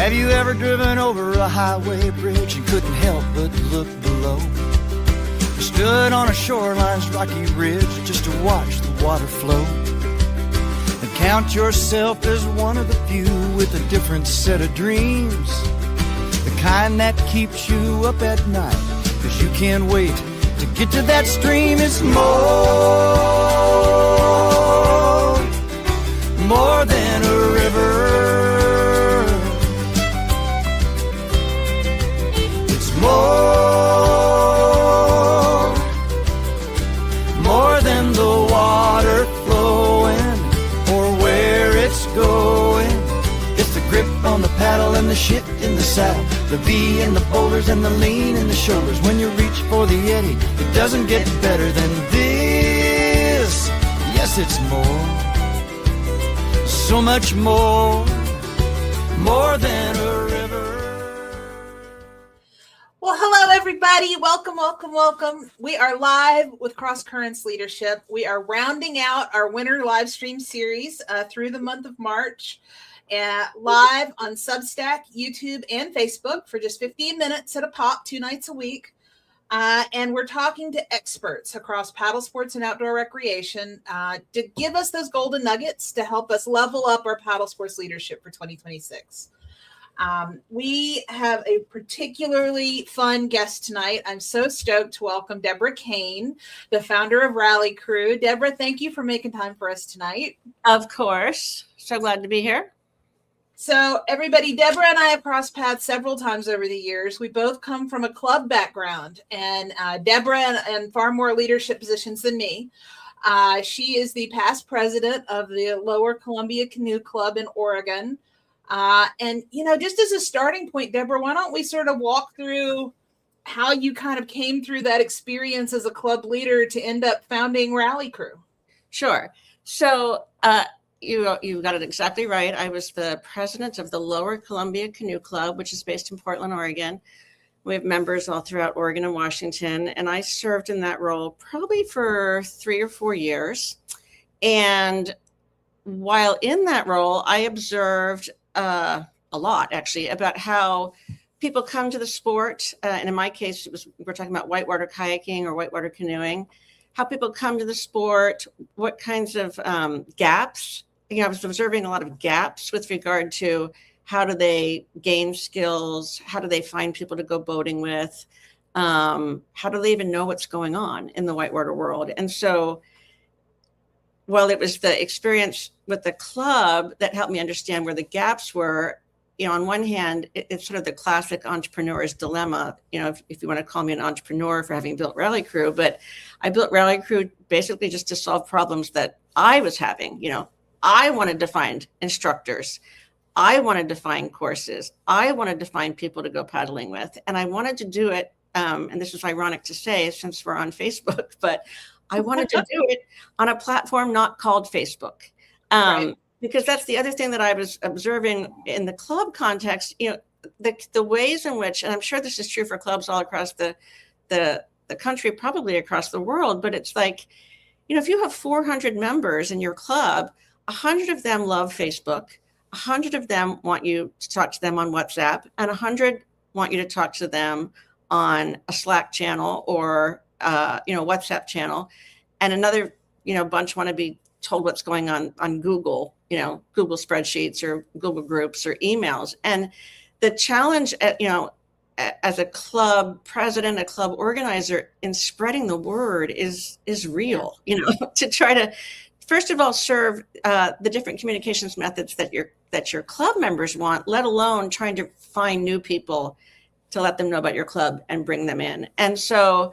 Have you ever driven over a highway bridge and couldn't help but look below? Or stood on a shoreline's rocky ridge just to watch the water flow? And count yourself as one of the few with a different set of dreams, the kind that keeps you up at night, 'cause you can't wait to get to that stream. It's more than a river. It's more than the water flowing or where it's going. It's the grip on the paddle and the shift in the saddle, the V in the boulders and the lean in the shoulders. When you reach for the Eddy, it doesn't get better than this. Yes, it's more. So much more than a river. Well, hello, everybody. Welcome, welcome, welcome. We are live with Cross Currents Leadership. We are rounding out our winter live stream series through the month of March, live on Substack, YouTube, and Facebook for just 15 minutes at a pop, 2 nights a week. And we're talking to experts across paddle sports and outdoor recreation to give us those golden nuggets to help us level up our paddle sports leadership for 2026. We have a particularly fun guest tonight. I'm so stoked to welcome Deborah Kane, the founder of RallyCrew. Deborah, thank you for making time for us tonight. Of course. So glad to be here. So everybody, Deborah and I have crossed paths several times over the years. We both come from a club background, and Deborah in far more leadership positions than me. She is the past president of the Lower Columbia Canoe Club in Oregon. And, you know, just as a starting point, Deborah, why don't we sort of walk through how you kind of came through that experience as a club leader to end up founding RallyCrew? Sure. So, You got it exactly right. I was the president of the Lower Columbia Canoe Club, which is based in Portland, Oregon. We have members all throughout Oregon and Washington, and I served in that role probably for 3 or 4 years. And while in that role, I observed a lot, actually, about how people come to the sport. And in my case, we're talking about whitewater kayaking or whitewater canoeing, how people come to the sport, what kinds of gaps. I was observing a lot of gaps with regard to how do they gain skills, how do they find people to go boating with, how do they even know what's going on in the whitewater world. And so while it was the experience with the club that helped me understand where the gaps were, you know, on one hand, it's sort of the classic entrepreneur's dilemma, you know, if you want to call me an entrepreneur for having built RallyCrew, but I built RallyCrew basically just to solve problems that I was having. You know, I wanted to find instructors. I wanted to find courses. I wanted to find people to go paddling with. And I wanted to do it, and this is ironic to say since we're on Facebook, but I wanted to do it on a platform not called Facebook. Right. Because that's the other thing that I was observing in the club context, you know, the ways in which, and I'm sure this is true for clubs all across the country, probably across the world, but it's like, you know, if you have 400 members in your club, 100 of them love Facebook, 100 of them want you to talk to them on WhatsApp, and 100 want you to talk to them on a Slack channel or, WhatsApp channel. And another, bunch want to be told what's going on Google, Google spreadsheets or Google groups or emails. And the challenge as a club president, a club organizer in spreading the word is real, to try to, first of all, serve the different communications methods that your club members want, let alone trying to find new people to let them know about your club and bring them in. And so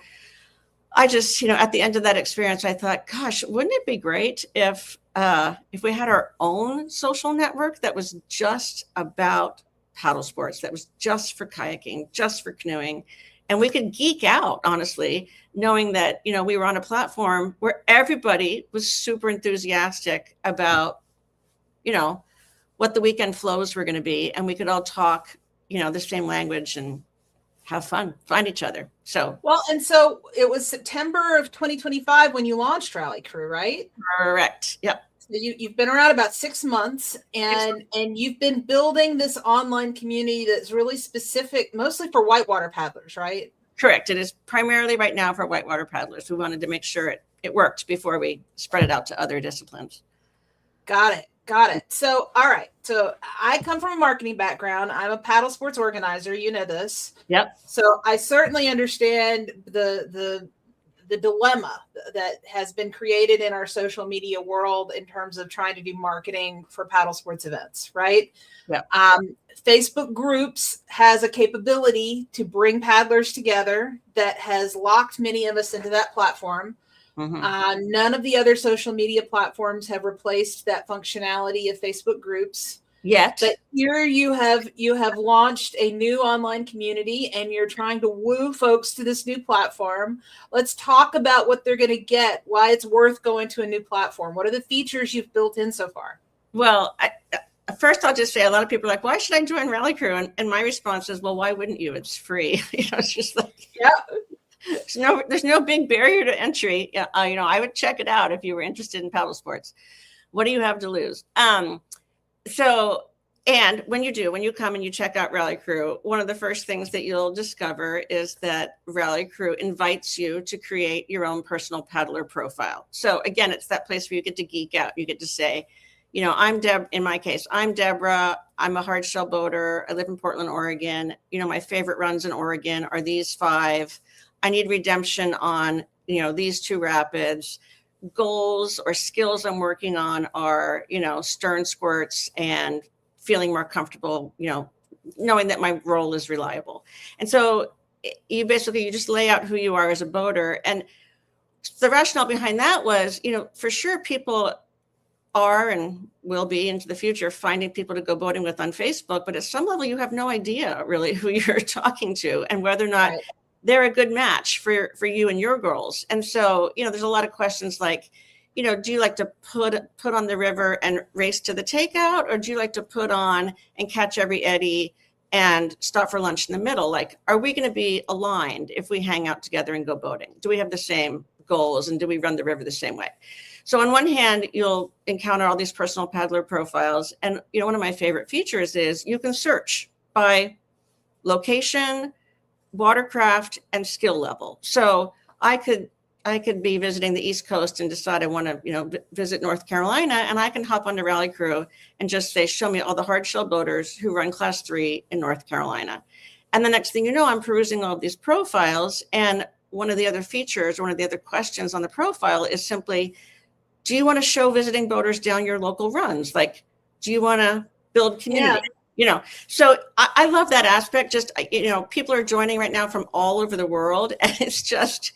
I just, at the end of that experience, I thought, gosh, wouldn't it be great if we had our own social network that was just about paddle sports, that was just for kayaking, just for canoeing, and we could geek out, honestly, knowing that, we were on a platform where everybody was super enthusiastic about, what the weekend flows were going to be, and we could all talk, the same language and have fun, find each other. So it was September of 2025 when you launched RallyCrew, right? Correct. Yep. You've been around about 6 months, and you've been building this online community that's really specific, mostly for whitewater paddlers, right? Correct. It is primarily right now for whitewater paddlers. We wanted to make sure it worked before we spread it out to other disciplines. Got it. So, all right. So I come from a marketing background. I'm a paddle sports organizer. You know this. Yep. So I certainly understand the dilemma that has been created in our social media world in terms of trying to do marketing for paddle sports events, right? Yeah. Facebook groups has a capability to bring paddlers together that has locked many of us into that platform. Mm-hmm. None of the other social media platforms have replaced that functionality of Facebook groups yet. But here you have launched a new online community, and you're trying to woo folks to this new platform. Let's talk about what they're going to get, why it's worth going to a new platform. What are the features you've built in so far? Well, first I'll just say a lot of people are like, why should I join RallyCrew? And my response is, well, why wouldn't you? It's free. It's just like, yeah. There's no big barrier to entry. I would check it out if you were interested in paddle sports. What do you have to lose? And when you come and you check out RallyCrew, one of the first things that you'll discover is that RallyCrew invites you to create your own personal paddler profile. So again, it's that place where you get to geek out. You get to say, in my case, I'm Deborah. I'm a hardshell boater. I live in Portland, Oregon. My favorite runs in Oregon are these 5. I need redemption on, these 2 rapids. Goals or skills I'm working on are, stern squirts and feeling more comfortable, knowing that my role is reliable. And so you just lay out who you are as a boater. And the rationale behind that was, for sure people are and will be into the future finding people to go boating with on Facebook. But at some level, you have no idea really who you're talking to and whether or not they're a good match for you and your goals. And so, there's a lot of questions like, do you like to put on the river and race to the takeout? Or do you like to put on and catch every eddy and stop for lunch in the middle? Like, are we going to be aligned if we hang out together and go boating? Do we have the same goals and do we run the river the same way? So on one hand, you'll encounter all these personal paddler profiles. And, one of my favorite features is you can search by location, watercraft, and skill level. So I could be visiting the East Coast and decide I want to, visit North Carolina, and I can hop onto RallyCrew and just say, show me all the hardshell boaters who run Class 3 in North Carolina. And the next thing you know, I'm perusing all of these profiles. And one of the other features, one of the other questions on the profile is simply, do you want to show visiting boaters down your local runs? Like, do you want to build community? Yeah. So I love that aspect. Just, people are joining right now from all over the world, and it's just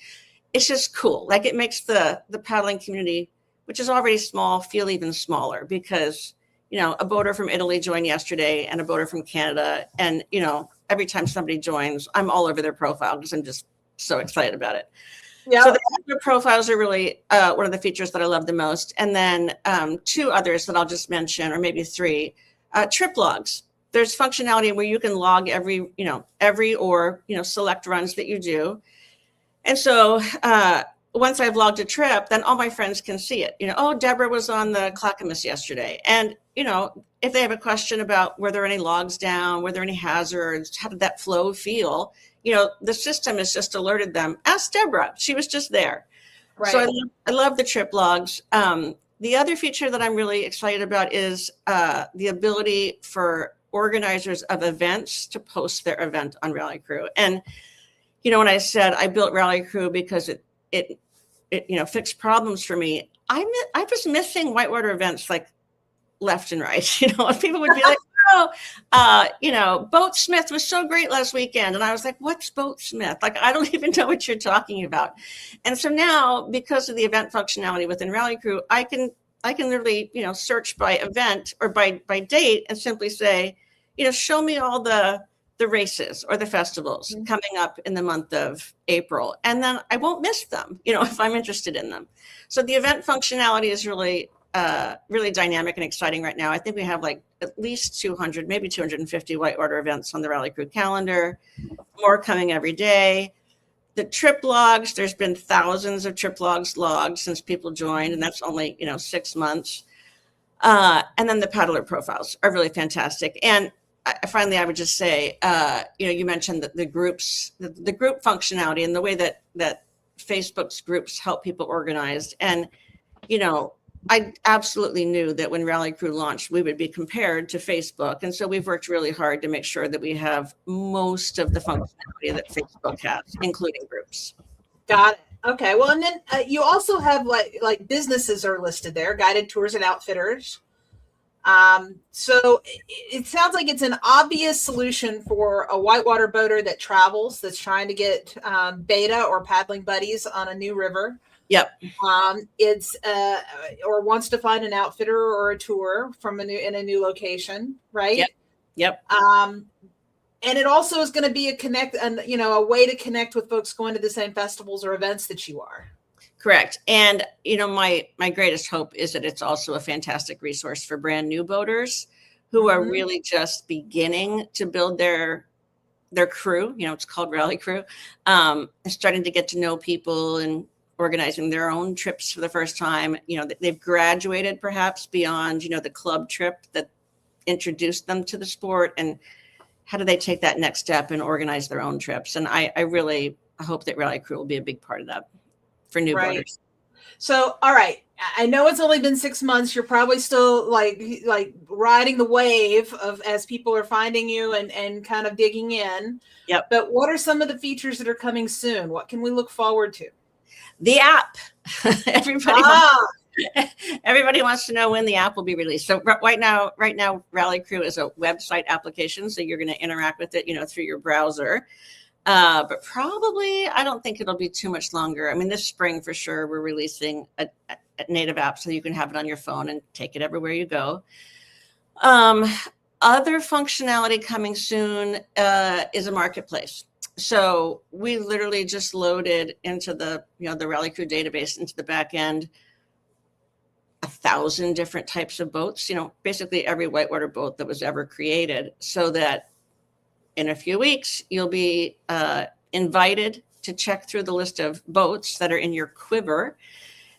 cool. Like, it makes the paddling community, which is already small, feel even smaller because, a boater from Italy joined yesterday and a boater from Canada. And, every time somebody joins, I'm all over their profile because I'm just so excited about it. Yeah. So the profiles are really one of the features that I love the most. And then 2 others that I'll just mention, or maybe 3, trip logs. There's functionality where you can log every select runs that you do. And so once I've logged a trip, then all my friends can see it. Deborah was on the Clackamas yesterday. And, if they have a question about were there any logs down, were there any hazards, how did that flow feel? The system has just alerted them. Ask Deborah. She was just there. Right. So I love the trip logs. The other feature that I'm really excited about is the ability for organizers of events to post their event on RallyCrew. And, when I said I built RallyCrew because it fixed problems for me, I was missing whitewater events like left and right. People would be like, Boatsmith was so great last weekend. And I was like, what's Boatsmith? Like, I don't even know what you're talking about. And so now, because of the event functionality within RallyCrew, I can literally, search by event or by date and simply say, show me all the races or the festivals coming up in the month of April. And then I won't miss them, if I'm interested in them. So the event functionality is really dynamic and exciting right now. I think we have like at least 200, maybe 250 whitewater events on the RallyCrew calendar, more coming every day. The trip logs, there's been thousands of trip logs logged since people joined, and that's only, 6 months. And then the paddler profiles are really fantastic. And finally, I would just say, you mentioned that the groups, the group functionality and the way that Facebook's groups help people organized. And, I absolutely knew that when RallyCrew launched, we would be compared to Facebook. And so we've worked really hard to make sure that we have most of the functionality that Facebook has, including groups. Got it. Okay. Well, and then you also have like businesses are listed there, guided tours and outfitters. So it sounds like it's an obvious solution for a whitewater boater that travels, that's trying to get beta or paddling buddies on a new river. Yep. It's or wants to find an outfitter or a tour in a new location, right? Yep. And it also is going to be a way to connect with folks going to the same festivals or events that you are. Correct. And, my greatest hope is that it's also a fantastic resource for brand new boaters who are really just beginning to build their crew. It's called RallyCrew, starting to get to know people and organizing their own trips for the first time. They've graduated perhaps beyond, the club trip that introduced them to the sport. And how do they take that next step and organize their own trips? And I really hope that RallyCrew will be a big part of that for new boaters. So, all right. I know it's only been 6 months. You're probably still like riding the wave of as people are finding you and kind of digging in. Yep. But what are some of the features that are coming soon? What can we look forward to? The app. Everybody wants to know when the app will be released. So right now, RallyCrew is a website application. So you're going to interact with it, through your browser. But probably, I don't think it'll be too much longer. I mean, this spring for sure, we're releasing a native app so you can have it on your phone and take it everywhere you go. Other functionality coming soon is a marketplace. So we literally just loaded into the RallyCrew database, into the back end, 1,000 different types of boats, basically every whitewater boat that was ever created, so that in a few weeks, you'll be invited to check through the list of boats that are in your quiver.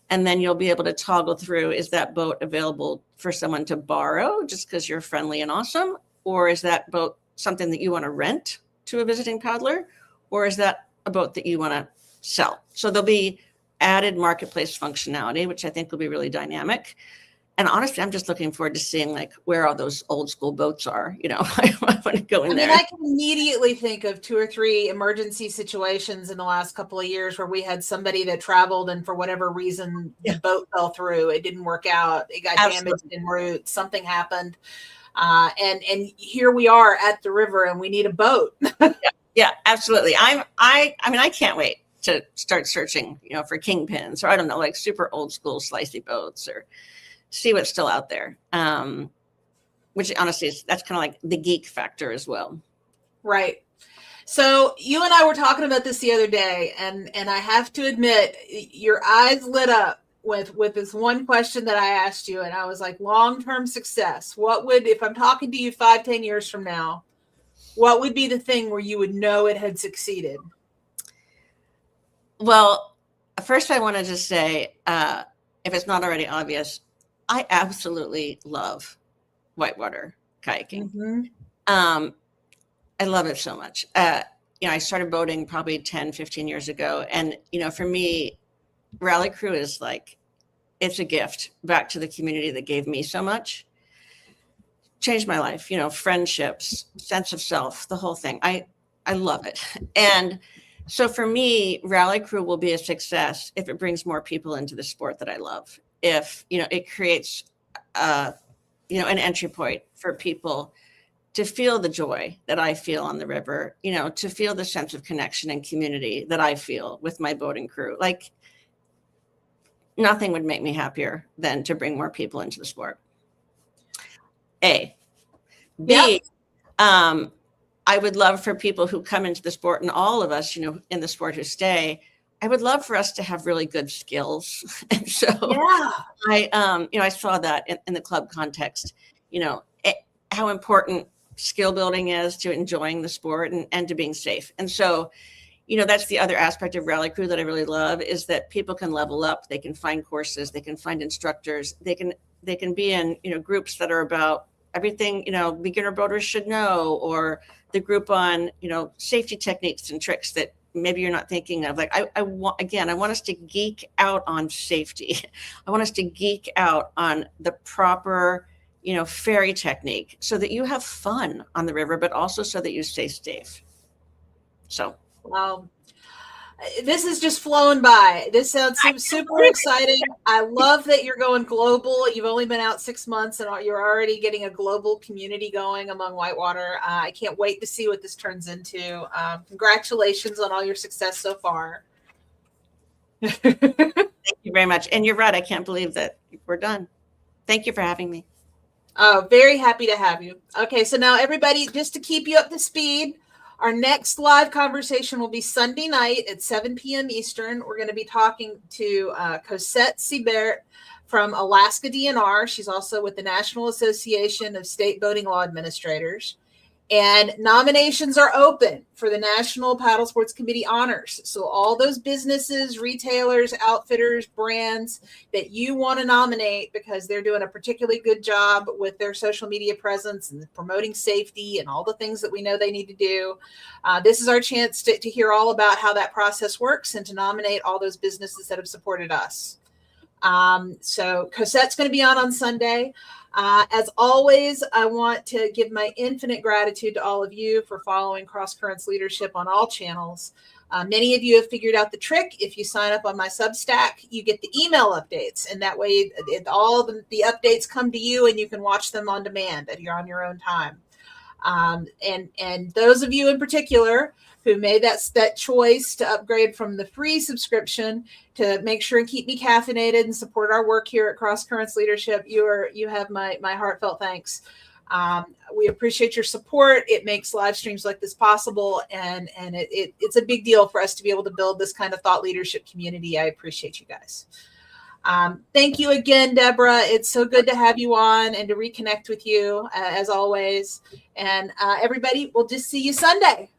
And then you'll be able to toggle through, is that boat available for someone to borrow just because you're friendly and awesome? Or is that boat something that you want to rent to a visiting paddler? Or is that a boat that you want to sell? So there'll be added marketplace functionality, which I think will be really dynamic. And honestly, I'm just looking forward to seeing where all those old school boats are. I want to go in there. I can immediately think of 2 or 3 emergency situations in the last couple of years where we had somebody that traveled and for whatever reason, the boat fell through. It didn't work out. It got damaged en route. Something happened. And here we are at the river and we need a boat. Yeah, absolutely. I can't wait to start searching, for kingpins or I don't know, super old school slicey boats or see what's still out there. Which honestly that's kind of like the geek factor as well. Right. So you and I were talking about this the other day, and I have to admit, your eyes lit up with this one question that I asked you, and I was like, long-term success. What would, if I'm talking to you 5-10 years from now, what would be the thing where you would know it had succeeded? Well, first I want to just say, if it's not already obvious, I absolutely love whitewater kayaking. Mm-hmm. I love it so much. I started boating probably 10, 15 years ago. And, for me, RallyCrew is it's a gift back to the community that gave me so much. Changed my life, friendships, sense of self, the whole thing. I love it. And so for me, RallyCrew will be a success if it brings more people into the sport that I love. If, it creates, an entry point for people to feel the joy that I feel on the river, to feel the sense of connection and community that I feel with my boating crew. Nothing would make me happier than to bring more people into the sport. A. B, yep. I would love for people who come into the sport, and all of us, in the sport who stay, I would love for us to have really good skills. And so I saw that in the club context, how important skill building is to enjoying the sport and to being safe. And so, that's the other aspect of RallyCrew that I really love, is that people can level up. They can find courses, they can find instructors, they can they can be in, groups that are about everything, beginner boaters should know, or the group on, safety techniques and tricks that maybe you're not thinking of. Like I want us to geek out on safety. I want us to geek out on the proper, ferry technique so that you have fun on the river, but also so that you stay safe. So. Wow. This is just flowing by. This sounds super exciting. I love that you're going global. You've only been out 6 months and you're already getting a global community going among Whitewater. I can't wait to see what this turns into. Congratulations on all your success so far. Thank you very much. And you're right. I can't believe that we're done. Thank you for having me. Oh, very happy to have you. Okay, so now everybody, just to keep you up to speed, our next live conversation will be Sunday night at 7 p.m. Eastern. We're going to be talking to Kosette Seibert from Alaska DNR. She's also with the National Association of State Boating Law Administrators. And nominations are open for the National Paddlesports Committee Honors. So all those businesses, retailers, outfitters, brands that you want to nominate because they're doing a particularly good job with their social media presence and promoting safety and all the things that we know they need to do. This is our chance to hear all about how that process works and to nominate all those businesses that have supported us. So Kosette's going to be on Sunday. As always, I want to give my infinite gratitude to all of you for following Cross Currents Leadership on all channels. Many of you have figured out the trick. If you sign up on my Substack, you get the email updates, and that way all the updates come to you and you can watch them on demand and you're on your own time. And those of you in particular who made that choice to upgrade from the free subscription to make sure and keep me caffeinated and support our work here at Cross Currents Leadership, you have my heartfelt thanks. We appreciate your support. It makes live streams like this possible, and it's a big deal for us to be able to build this kind of thought leadership community. I appreciate you guys. Thank you again, Deborah. It's so good to have you on and to reconnect with you as always. And everybody, we'll just see you Sunday.